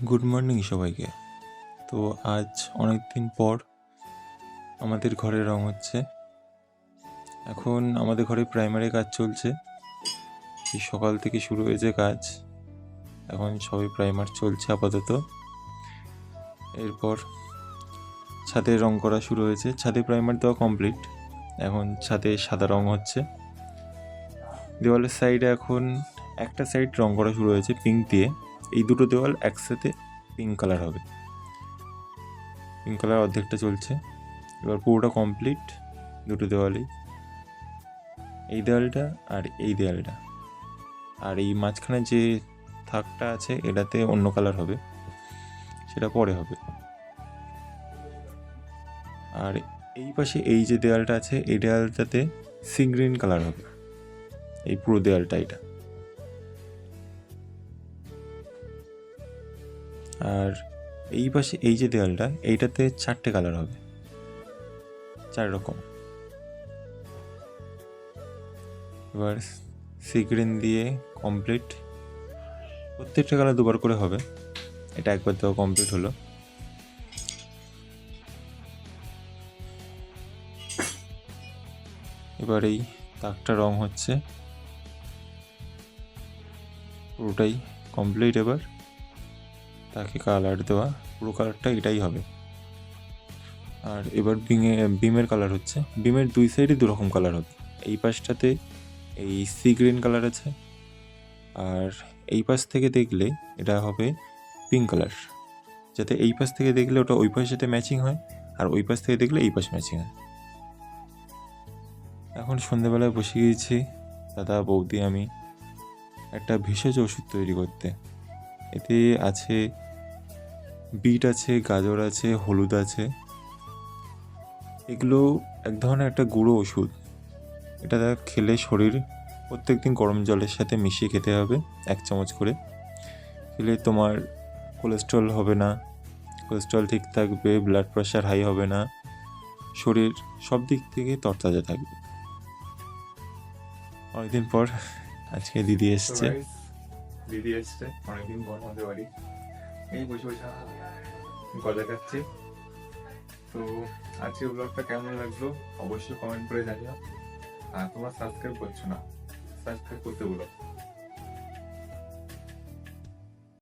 Good morning সবাইকে। তো আজ অনেক দিন পর আমাদের ঘরে রং হচ্ছে। এখন আমাদের ঘরে প্রাইমারি কাজ চলছে, এই সকাল থেকে শুরু হয়েছে কাজ। এখন সবই প্রাইমার চলছে আপাতত। এরপর ছাদে রং করা শুরু হয়েছে, ছাদে প্রাইমার দেওয়া কমপ্লিট। এখন ছাদে সাদা রং হচ্ছে। দেওয়ালের সাইডে এখন একটা সাইড রং করা শুরু হয়েছে পিঙ্ক দিয়ে। এই দুটো দেওয়াল একসাথে পিঙ্ক কালার হবে। পিঙ্ক কালার অর্ধেকটা চলছে, এবার পুরোটা কমপ্লিট। দুটো দেওয়ালেই, এই দেওয়ালটা আর এই দেওয়ালটা, আর এই মাঝখানে যে থাকটা আছে এটাতে অন্য কালার হবে, সেটা পরে হবে। আর এই পাশে এই যে দেওয়ালটা আছে এই দেওয়ালটাতে সি গ্রিন কালার হবে, এই পুরো দেওয়ালটা এটা। আর এই পাশে এই যে দেওয়ালটা এইটাতে 4টে কালার হবে, 4 রকম। এবার সি গ্রিন দিয়ে কমপ্লিট, প্রত্যেকটা কালার দুবার করে হবে। এটা একবার দেওয়া কমপ্লিট হলো। এবার এই তাকটা রং হচ্ছে, পুরোটাই কমপ্লিট। এবার তাকে কালার দেওয়া, পুরো কালারটা এটাই হবে। আর এবার বিমের কালার হচ্ছে, বিমের দুই সাইডে দুরকম কালার হবে। এই পাশটাতে এই সি গ্রিন কালার আছে, আর এই পাশ থেকে দেখলে এটা হবে পিঙ্ক কালার, যাতে এই পাশ থেকে দেখলে ওটা ওই পাশের সাথে ম্যাচিং হয়, আর ওই পাশ থেকে দেখলে এই পাশ ম্যাচিং হয়। এখন সন্ধ্যেবেলায় বসে গিয়েছি দাদা, বৌদি, আমি একটা ভেষজ ওষুধ তৈরি করতে। এতে আছে বিট আছে, গাজর আছে, হলুদ আছে। এগুলো এক ধরনের একটা গুঁড়ো ওষুধ। এটা খেলে শরীর প্রত্যেকদিন গরম জলের সাথে মিশিয়ে খেতে হবে 1 চামচ করে। খেলে তোমার কোলেস্ট্রল হবে না, কোলেস্ট্রল ঠিক থাকবে, ব্লাড প্রেশার হাই হবে না, শরীর সব দিক থেকে তরতাজা থাকবে। অনেকদিন পর আজকে দিদি এসছে। অনেকদিন পর আমাদের বাড়ি। এই বসে বসে গলা কাটছি। তো আজকে ব্লগটা কেমন লাগলো অবশ্যই কমেন্ট করে জানিও। আর তোমরা সাবস্ক্রাইব করছো না, সাবস্ক্রাইব করতে বলো।